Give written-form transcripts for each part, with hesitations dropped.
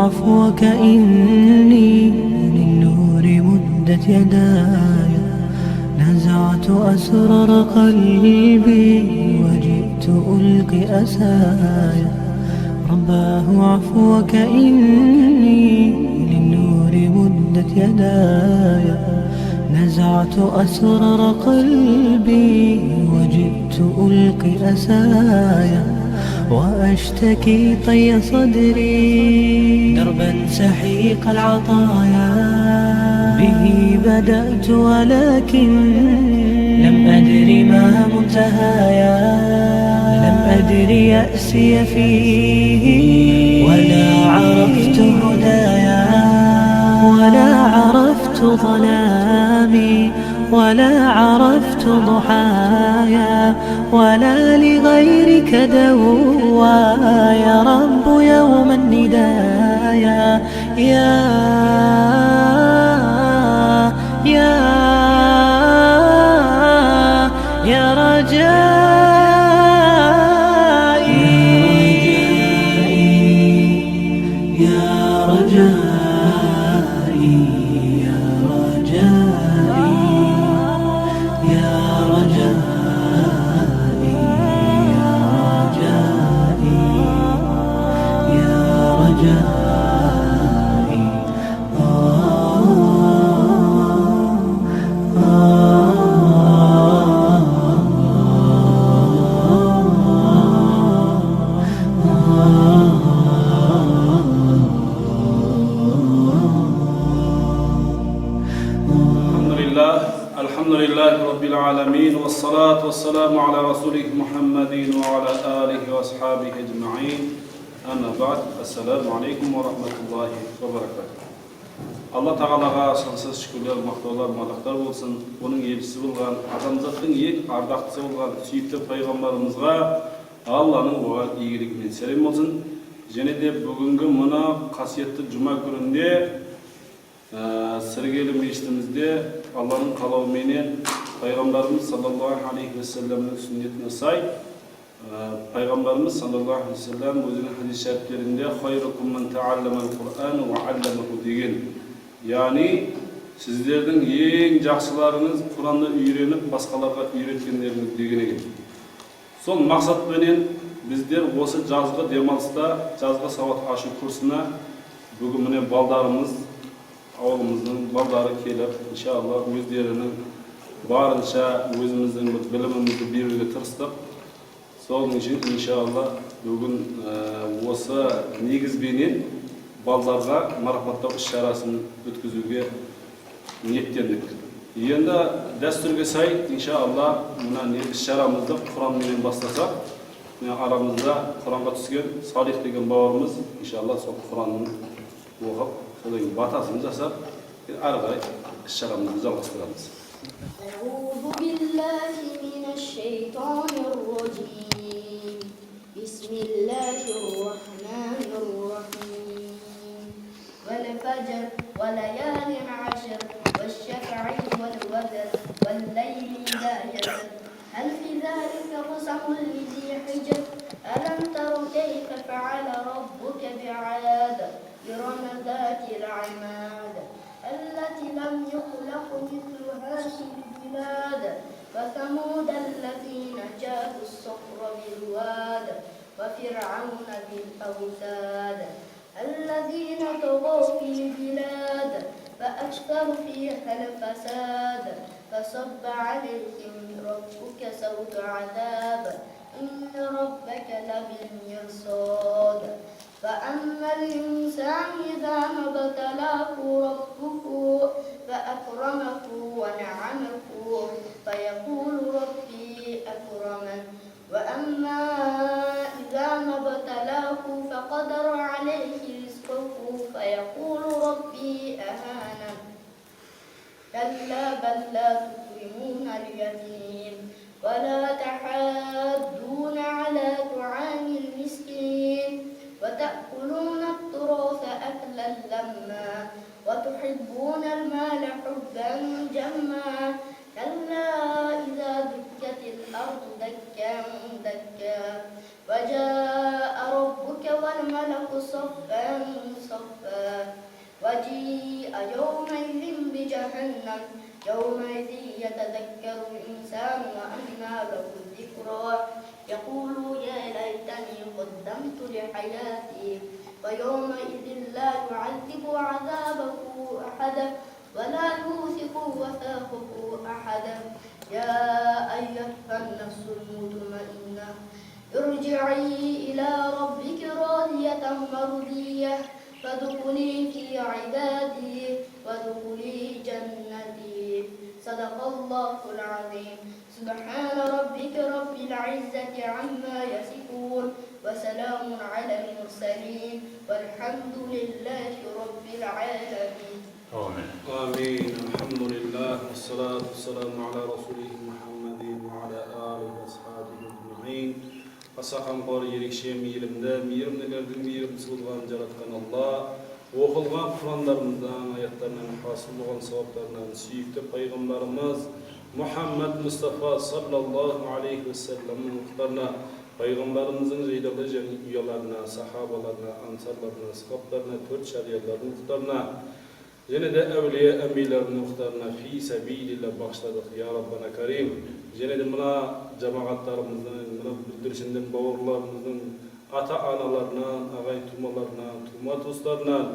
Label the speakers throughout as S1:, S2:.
S1: عفوك إني للنور مدت يداي، نزعت أسرار قلبي وجئت ألقي أسايا. رباه عفوك إني للنور مدت يداي، نزعت أسرار قلبي وجئت ألقي أسايا. وأشتكي طي صدري دربا سحيق العطايا، به بدأت ولكن لم أدر ما منتهايا. لم أدر يأسي فيه ولا عرفت هدايا، ولا عرفت ظلامي ولا عرفت ضحايا، ولا لغيرك دوايا. رب يوم الندايا يا رجائي، يا رجائي، يا رجائي، يا رجائي، يا رجائي.
S2: الحمد لله رب العالمين، والصلاة والسلام على رسوله محمد وعلى آله وأصحابه أجمعين. أما بعد، السلام عليكم ورحمة الله وبركاته. Allah Tağalaga sonsuz şükürler, maqtaular, madaqlar bolsun. Onun elçisi bolgan, adamzattın eң ardaqçысы bolgan sүйükті пайғамбарымызға Allah'ның оған игілігімен сәлем болсын. Және де бүгінгі мына қасиетті жұма күнінде Сіргелі мешітімізде Allah'ın қалауыменен Пайғамбарымыз саллаллаху алейхи ва салламның сүннетіне сай Пайғамбарымыз саллаллаху алейхи ва саллам өзінің хадис шәріптерінде «Хайрукум ман таалламал Құр'ан ва алламаху» деген, яғни сіздердің ең жақсыларыңыз Құранды үйреніп басқаларға үйреткендеріңіз деген екен. Сол мақсатпенен біздер осы жазғы демалыста жазғы сауат ашу курсына бүгін міне балдарымыз, ауылымыздың балдары келіп, иншалла өздерінің барынша өзіміздің білімімізді беруге тырыстық. Сол үшін иншалла бүгін осы негізбенен балдарға марапаттау іс-шарасын өткізуге ниеттендік. Енді дәстүрге сай иншалла мына іс-шарамызды Құранмен бастасақ, арамызда Құранға түскен Салих деген бауырымыз иншалла сол Құранын оқып, содан батасын жасап, ары қарай іс-шарамызды жалғастырамыз.
S3: أعوذ بالله من الشيطان الرجيم. بسم الله الرحمن الرحيم. والفجر وليال عشر والشفع والوتر والليل إذا يسر هل في ذلك قسم لذي حجر ألم تر كيف فعل ربك بعاد إرم ذات العماد التي لم يخلق مثلها في البلاد وثمود الذين جابوا الصخر بالواد وفرعون ذي الأوتاد الذين طغوا في البلاد فأكثروا فيها الفساد فصب عليهم ربك سوط عذاب إن ربك لبالمرصاد فأما الإنسان إذا ما ابتلاه ربه فأكرمه ونعمه فيقول ربي أكرمن وأما إذا ما ابتلاه فقدر عليه رزقه فيقول ربي أهانن كلا بل لا تكرمون اليتيم ولا تحاضون على طعام المسكين وتأكلون التراث أكلا لما وتحبون المال حبا جما كلا إذا دكت الأرض دكا دكا وجاء ربك والملك صفا صفا وجيء يومئذ بجهنم يومئذ يتذكر الإنسان وأنى له الذكرى يقول يا ليتني قدمت لحياتي ويومئذ لا يعذب عذابه أحدا ولا يوثق وثاقه أحدا يا أيها النفس المطمئنة ارجعي إلى ربك راضية مرضية فادخلي في عبادي وادخلي جنتي صدق الله العظيم سبحان ربك رب العزة عما يصفون وسلام على المرسلين والحمد لله رب العالمين
S4: آمين.
S2: آمين. الحمد لله والصلاة والسلام على رسوله محمد وعلى آله وأصحابه أجمعين. Asaqan qori erikşe meylimde, meyrimlilerden meyrimsiz olgan jaratkan Allah, oqulgan Kur'anlarımızdan, ayatlarından hasıl olan sevaplarından süyükte Peygamberimiz Muhammed Mustafa sallallahu aleyhi ve sellem'in muhtarına, Peygamberimizin zeydalı üyelerine, sahabalarına, ansarlarına, sıhhatlarına, tört şeriatlarının muhtarına, yine de evliye emmilerin muhtarına fi sebilillah başladık ya Rabbana Karim. Yine de buna cemaatlarımızın, buna bildirişinden bağırlarımızın, ata-analarından, ağay tumalarından, tuma dostlarından,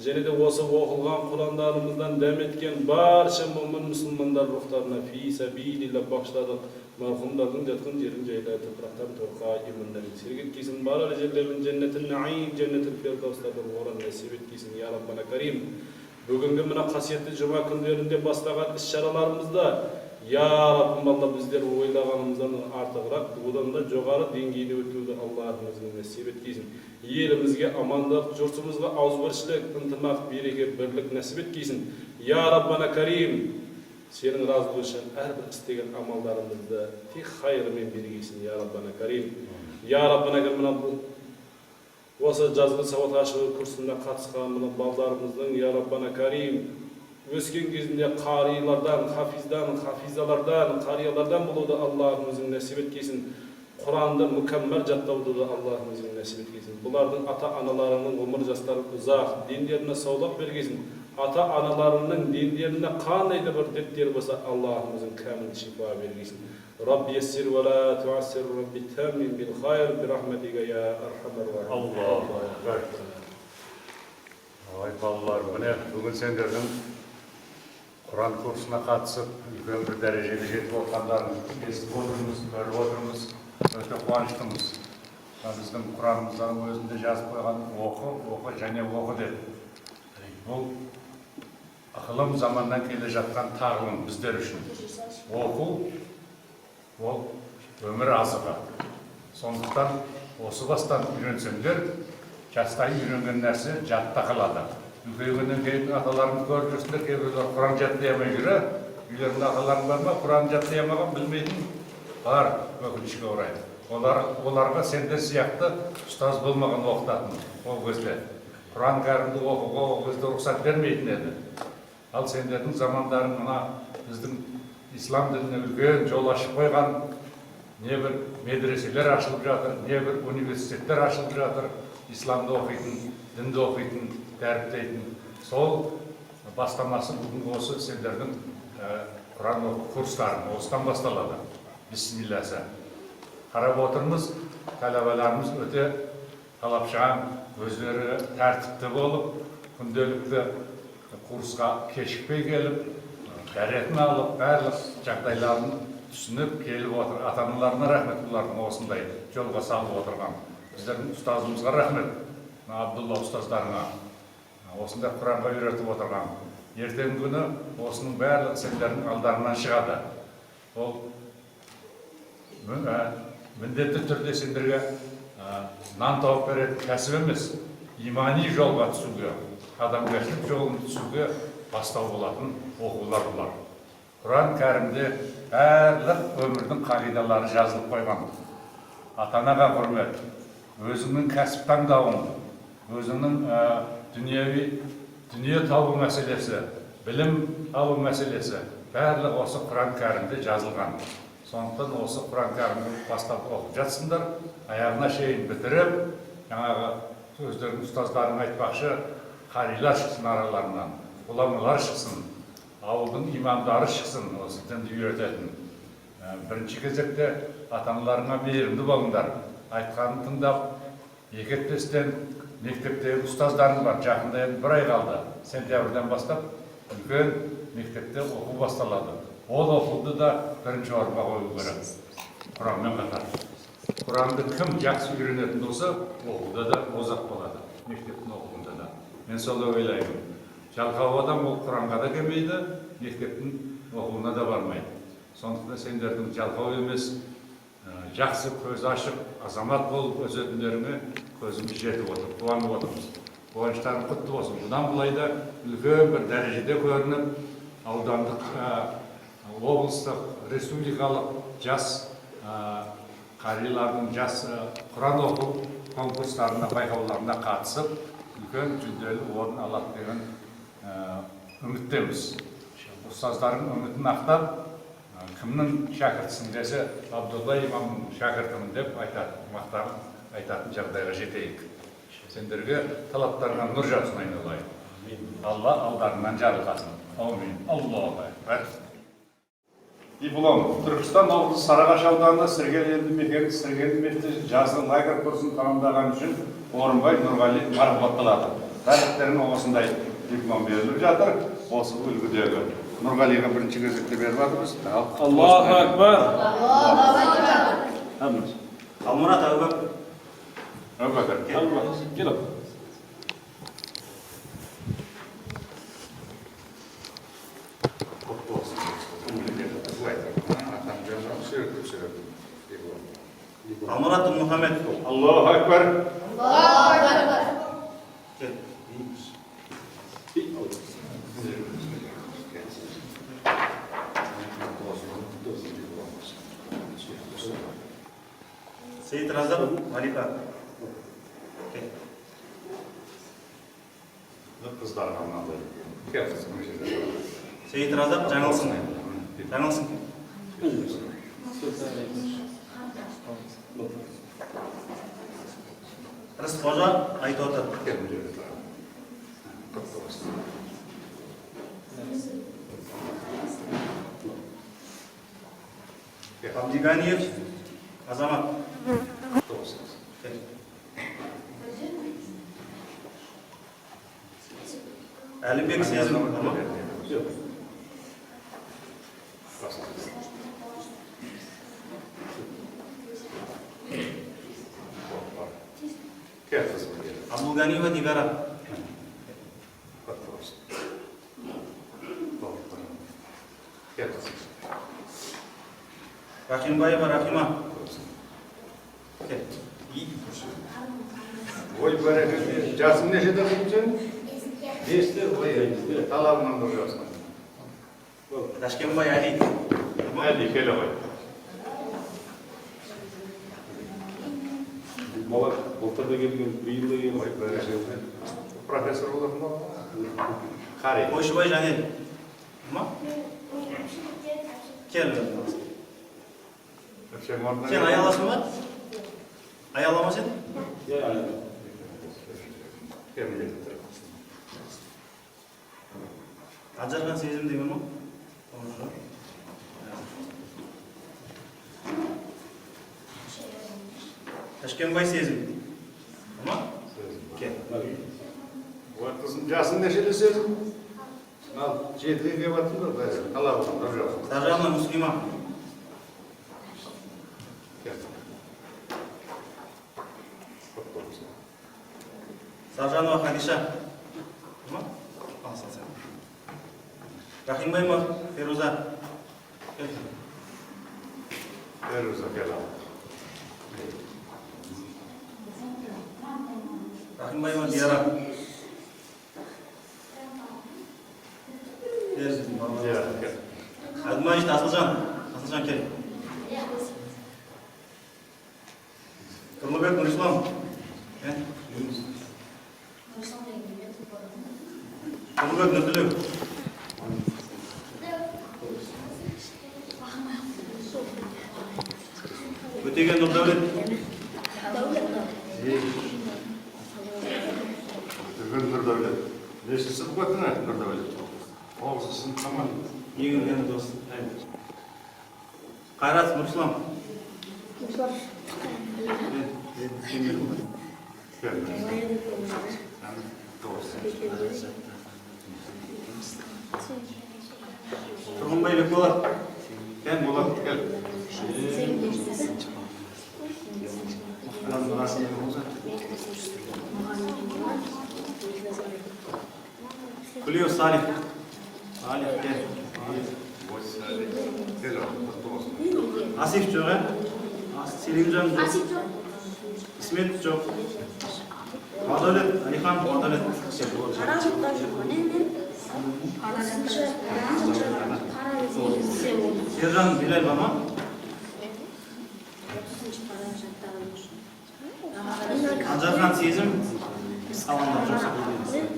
S2: yine de osu okulgan Kur'anlarımızdan dem etken barça mümin Müslümanlar ruhlarına fi sebilillah başladık. Merhumların yatkın yerin ceyler topraktan torqa imandan sirgit kisin barar yerlerin cennetin naim, cennetin firdevslardan oran nasip et kisin ya Rabbana Karim. Bugünkü mına kasiyetli cuma günlerinde başlayan işçaralarımızda ya Rabbim Allah bizler oylağanımızdan artıqırak budan da joğarı dengeyde ötüldü Allah'ımızın nasip etkisin. Yerimizge amanlık, jurtumuzga azbarçılık, intimak, bereke, birlik nasip etkisin. Ya Rabbana Karim, senin razı olsun her bir istegen amallarımızda tek hayırmen bergesin ya Rabbana Karim. Ya Rabbana Karim bu Osa жазғы сауат ашығы курсында қатысқан балдарымыздың ya Rabbana Karim өскен кезінде қарилардан, хафиздан, хафизалардан, қариялардан болуды Allah'ımızın nasip etkейсін. Құранды мүкәммәл жаттауды да Allah'ımızın nasip etkейсін. Бұлардың ата-аналарының өмір жастары ұзақ, дендеріне саулап бергейсін. Ата-аналарының дендеріне қандай да бір дерттер болса Allah'ımızın кәміл шифа бергейсін. رب يسر ولا تعسر رب تامن بالخير برحمتك يا أرحم الراحمين.
S4: Allahu Ekber. Ай балалар, міне бүгін сендердің Құран курсына қатысып, үлкен бір дәрежеге жетіп отырғандарын естіп отырмыз, көріп отырмыз, өте қуаныштымыз. Біздің Құранымыздан өзінде жазып қойған оқы және оқы деп. Бұл ықылым заманнан келе жатқан тағылым біздер үшін. Оқу ол өмір азығы. Сондықтан осы бастан үйренсеңдер, жастайын үйренген нәрсе жатта қалады. Үлкейгеннен кейін аталарымыз көріп жүрсіңдер, кейбіреулер Құран жаттай алмай жүре. Үйлерінде аталарың бар ма? Құран жаттай алмаған білмейтін бар, өкінішке орай. Оларға сендер сияқты ұстаз болмаған оқытатын ол кезде. Құран кәрімді оқуға ол кезде рұқсат бермейтін еді. Ал сендердің замандарың мына біздің ислам дініне үлкен жол ашып қойған, не бір медреселер ашылып жатыр, не бір университеттер ашылып жатыр, исламды оқитын, дінді оқитын, дәріптейтін. Сол бастамасы бүгінгі осы сендердің Құран оқу курстарын осыдан басталады. Бисмиллахи. қарап отырмыз, талабаларымыз өте талапшан, өздері тәртіпті болып, күнделікті курсқа кешікпей келіп, дәретін алып, барлық жағдайларын түсініп келіп отыр. Ата-аналарына рахмет, бұлардың осындай жолға салып отырған. Біздердің ұстазымызға рахмет, Абдулла ұстаздарына, осындай Құранға үйретіп отырған. Ертеңгі күні осының барлық сендердің алдарынан шығады. Ол міндетті түрде сендерге нан тауып беретін кәсіп емес, имани жолға түсуге, адамгершілік жолын түсуге бастау болатын оқулар бұлар. Құран кәрімде барлық өмірдің қағидалары жазылып қойған. Ата-анаға құрмет, өзіңнің кәсіп таңдауың, өзіңнің дүние табу мәселесі, білім алу мәселесі, барлық осы Құран кәрімде жазылған. Сондықтан осы Құран кәрімді бастап оқып жатсыңдар, аяғына шейін бітіріп, жаңағы өздерінің ұстаздарының айтпақшы, қарилар шықсын араларынан, ғұламалар шықсын, ауылдың имамдары шықсын, осы дінді үйрететін. Бірінші кезекте ата-аналарыңа мейірімді болыңдар, айтқанын тыңдап, екетпестен мектептегі ұстаздарың бар, жақында енді бір ай қалды, сентябрьден бастап үлкен мектепте оқу басталады. Ол оқуды да бірінші орынға қою керек, Құранмен қатар. Құранды кім жақсы үйренетін болса, оқуда да озақ болады, мектептің оқуында да. Мен солай ойлаймын. Жалқау адам ол Құранға да келмейді, мектептің оқуына да бармайды. Сондықтан сендердің жалқау емес, жақсы көз ашып, азамат болып өсетіндеріңе көзіміз жетіп отыр, қуанып отырмыз. Қуаныштарың құтты болсын. Бұдан былай да үлкен бір дәрежеде көрініп, аудандық, облыстық, республикалық жас қарилардың жас Құран оқу конкурстарына, байқауларына қатысып, үлкен жүлделі орын алады деген үміттеміз. Ұстаздардың үмітін ақтап, кімнің шәкіртісің десе, Абдулла имамның шәкіртімін деп айтатын жағдайға жетейік. Сендерге талаптарға нұр жаусын айналайын. Алла алдарынан жарылғасын. Аумин. Аллаху акбар. Диплом. Түркістан облысы Сарыағаш ауданында Сіргел елді мекені Сіргел мектебі жазғы лагерь курсын тәмамдаған үшін Орынбай Нұрғали марапатталады. Барлықтарына осындай диплом беріліп жатыр. Осы үлгідегі Нұрғалиға бірінші кезекте беріп жатырмыз.
S2: Аллаху акбар.
S5: Алмұрат Әубәкір.
S4: Әубәкір.
S2: Кел.
S5: Алмұрат Мұхаммед.
S4: Аллаху акбар.
S5: Сейіт Разақ Малика.
S4: Қыздарға мынандай.
S5: Сейіт Разақ Жаңылсын. Жаңылсын. Рысқожа Айтоты. Абдиганиев Азамат. Әлібек Сезім. Абдулганиева Дигара. Рахимбаева Рахима.
S4: Ой, бәрекелді. Жасың нешеде сен? 5-те, ой, талабынан бір жасың.
S5: Ташкенбай Али.
S4: Әли, келі ғой.
S2: Бала былтырда келген, биылда келген.
S4: Ой, бәрекелді. Профессор болатын ба? Қари.
S5: Ойшыбай Жанел. Кел. Сен аяласың ба? Аялама сен? Аджарған сезім деген ма? Бішкенбай сезім. Tamam? Gel.
S4: Kızım casın neşeli sözüm. Al, cediye diye batın da ben. Allah Allah.
S5: Sarjanla Müslüman.
S4: Gel.
S5: Sarjanova Hadişa. Tamam? Al sen. Rahim mı? Feruza. Gel.
S4: Feruza gel al.
S5: Rahim mı? Diyara. Gel.
S4: Diyara gel.
S5: Admayış Asılcan. Asılcan gel. Kırmızı Nurişlam. Gel. Kırmızı Nurtülük. Ötegen Nurdavlet.
S4: Bugün Nurdavlet. Neşlisi bu kadar ne Nurdavlet? Oğuzlusun tamam.
S5: Yengilgen dost. Kayrat Nurişlam.
S4: Gel. Doğrusu.
S5: Turgunbay Bekbolat.
S4: Gel Bolat gel.
S5: Kuliyo Salih. Salih gel.
S4: Gel oğlum. Olsun.
S5: Asif çok he. Selimcan çok. İsmet çok. Adalet. Alihan Adalet. Sercan Bilal Bama. Ancarkan Sezim. Salamlar çok seviyoruz.